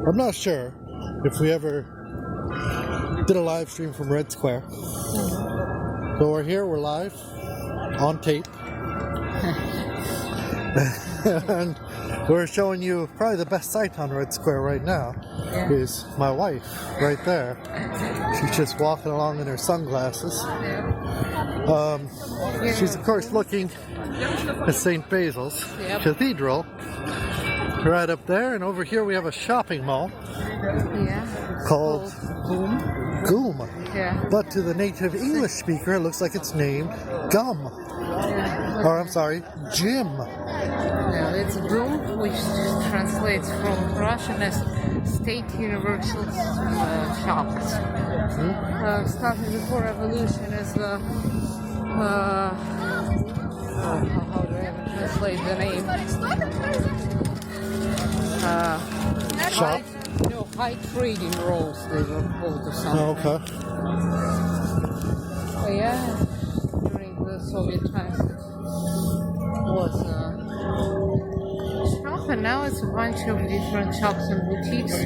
I'm not sure if we ever did a live stream from Red Square. So we're here, we're live, on tape. And we're showing you probably the best sight on Red Square right now is my wife right there. She's just walking along in her sunglasses. She's of course looking at St. Basil's Cathedral right up there, and over here we have a shopping mall called Goom. But to the native English speaker it looks like it's named Gum. Or I'm sorry, Jim. No, it's Goom, which translates from Russian as State Universal Shops. Started before Revolution as the how do I even translate the name? Shop? High trading roles they were called or something. Oh, okay. Oh, yeah, during the Soviet times it was a shop, and now it's a bunch of different shops and boutiques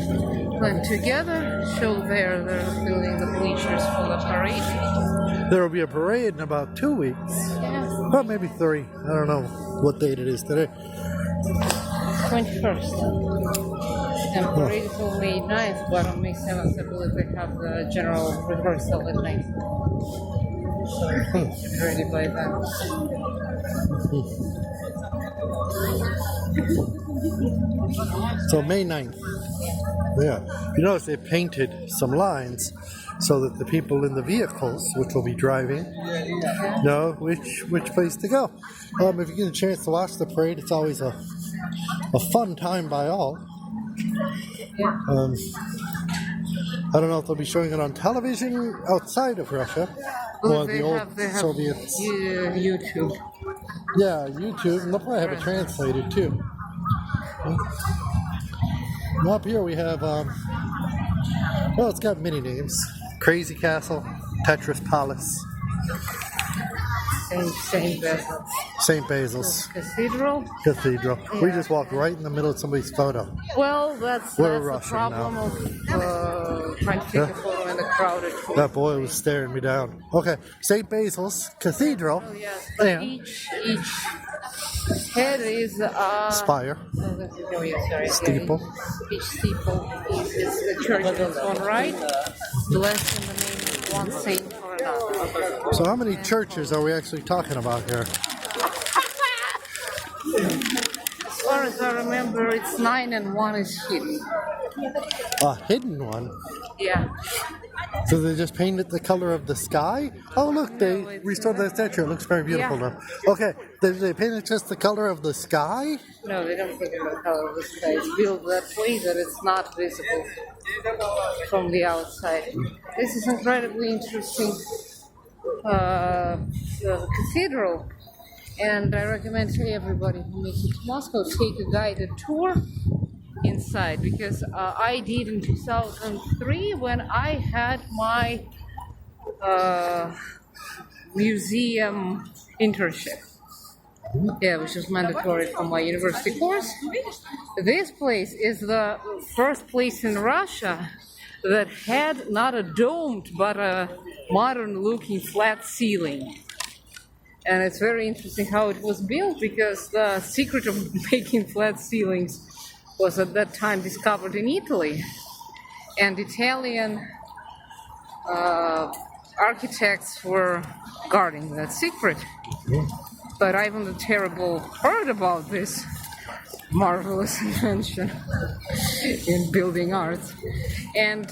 blend together. Show they're building the bleachers for the parade. There will be a parade in about 2 weeks. Yeah. Well, maybe 3. I don't know what date it is today. 21st. And parade is on May 9th, but on May 7th I believe they have the general rehearsal at night. So it should be ready by then. So May 9th. Yeah. You notice they painted some lines so that the people in the vehicles, which will be driving, know which place to go. If you get a chance to watch the parade, it's always a fun time by all. I don't know if they'll be showing it on television outside of Russia. Well, Or they the old have Soviets. YouTube. Yeah, YouTube, and they'll probably have it translated too. And up here we have, well, it's got many names. Crazy Castle, Tetris Palace, St. Basil's. St. Basil's Cathedral. We just walked right in the middle of somebody's photo. Well, that's We're the Russian problem now. of trying to take a photo in the crowded. That boy was staring me down. Okay, St. Basil's Cathedral. Oh, yes. And Each head is spire. Steeple. Each steeple is the church on its own right, blessed in the name of one saint or another. So how many churches are we actually talking about here? As far as I remember, it's 9 and 1 is hidden. A hidden one? Yeah. So they just painted the color of the sky? Oh, look, they restored that statue. It looks very beautiful now. Okay, they painted just the color of the sky? No, they don't paint the color of the sky. It's built that way that it's not visible from the outside. This is incredibly interesting cathedral. And I recommend to everybody who makes it to Moscow, take a guided tour inside, because I did in 2003 when I had my museum internship. Yeah, which was mandatory for my university course. This place is the first place in Russia that had not a domed but a modern-looking flat ceiling. And it's very interesting how it was built, because the secret of making flat ceilings was at that time discovered in Italy. And Italian architects were guarding that secret. But Ivan the Terrible heard about this marvelous invention in building arts. And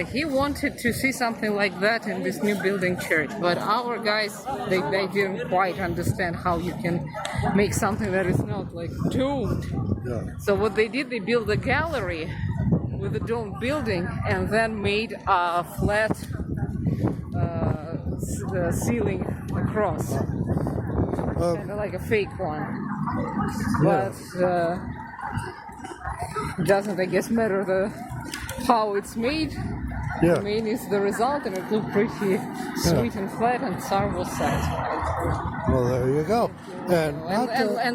he wanted to see something like that in this new building church. But our guys, they didn't quite understand how you can make something that is not like domed. Yeah. So what they did, they built a gallery with a domed building and then made a flat ceiling across. Kind of like a fake one. But it doesn't, I guess, matter how it's made. Yeah. The main is the result, and it looked pretty sweet and flat, and Tsar was satisfied. Well, there you go. And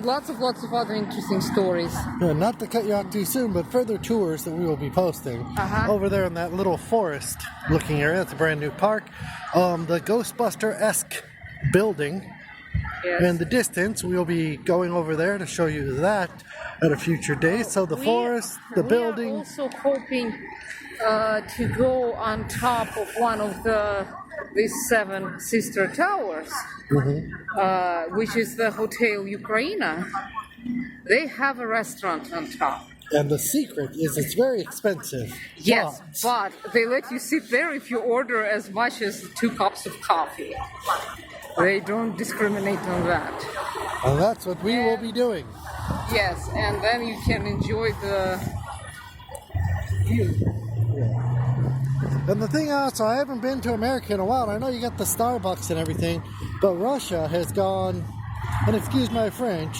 lots of other interesting stories. Not to cut you out too soon, but further tours that we will be posting over there in that little forest-looking area. It's a brand new park. The Ghostbuster-esque building. Yes. In the distance, we'll be going over there to show you that at a future date. So the forest, the building. We are also hoping to go on top of one of these 7 sister towers, which is the Hotel Ukraina. They have a restaurant on top. And the secret is it's very expensive. Yes, but they let you sit there if you order as much as 2 cups of coffee. They don't discriminate on that. And that's what we will be doing. Yes, and then you can enjoy the view. And the thing also, I haven't been to America in a while. I know you got the Starbucks and everything, but Russia has gone, and excuse my French,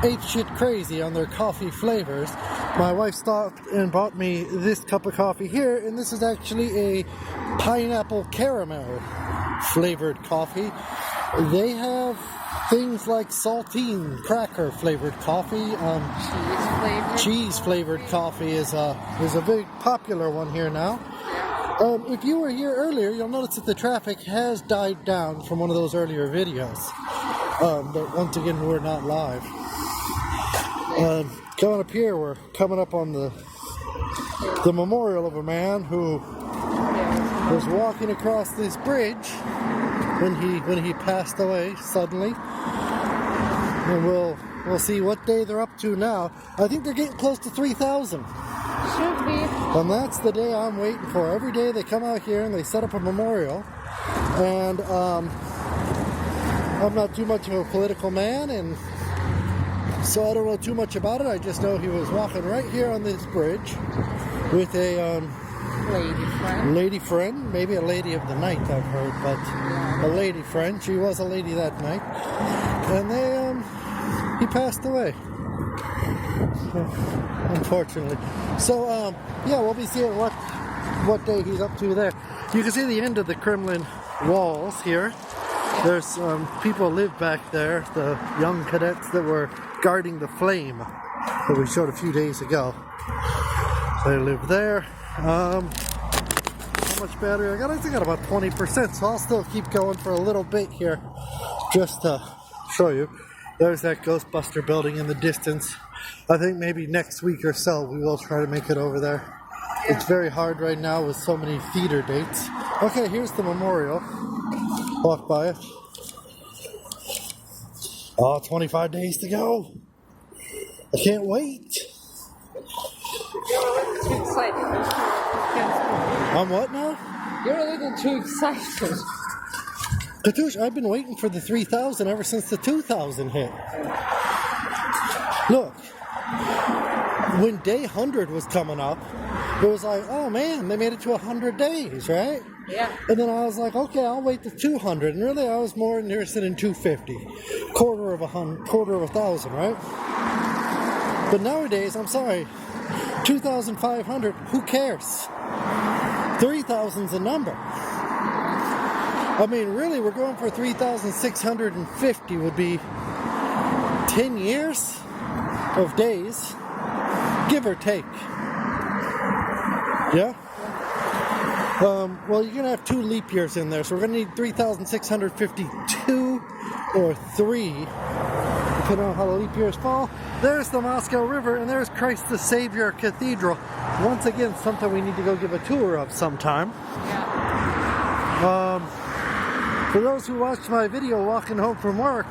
ape shit crazy on their coffee flavors. My wife stopped and bought me this cup of coffee here, and this is actually a pineapple caramel flavored coffee. They have things like saltine cracker flavored coffee. Cheese flavored coffee is a very popular one here now. If you were here earlier, you'll notice that the traffic has died down from one of those earlier videos. But once again, we're not live. Coming up here, we're coming up on the memorial of a man who was walking across this bridge when he passed away suddenly. And we'll see what day they're up to now. I think they're getting close to 3,000. Should be. And that's the day I'm waiting for. Every day they come out here and they set up a memorial. And I'm not too much of a political man, and so I don't know too much about it. I just know he was walking right here on this bridge with a lady friend, maybe a lady of the night, I've heard, but a lady friend. She was a lady that night, and he passed away, unfortunately. So yeah, we'll be seeing what day he's up to there. You can see the end of the Kremlin walls here. There's people live back there, the young cadets that were guarding the flame that we showed a few days ago. They live there. How much battery I got? I think I got about 20%, so I'll still keep going for a little bit here just to show you. There's that Ghostbuster building in the distance. I think maybe next week or so we will try to make it over there. It's very hard right now with so many theater dates. Okay, here's the memorial. Walk by it. Oh, 25 days to go. I can't wait. You're a little too excited. I'm what now? You're a little too excited. Katush, I've been waiting for the 3,000 ever since the 2,000 hit. Look, when day 100 was coming up, it was like, oh man, they made it to 100 days, right? Yeah. And then I was like, okay, I'll wait to 200. And really, I was more interested in 250, quarter of a 1,000, right? But nowadays, I'm sorry, 2,500. Who cares? 3,000's a number. I mean, really, we're going for 3,650 would be 10 years of days, give or take. Yeah? Well, you're going to have 2 leap years in there, so we're going to need 3,652 or 3, depending on how the leap years fall. There's the Moscow River, and there's Christ the Savior Cathedral. Once again, something we need to go give a tour of sometime. Yeah. For those who watched my video walking home from work,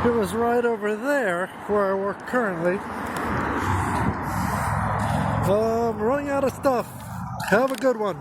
it was right over there where I work currently. I'm running out of stuff. Have a good one.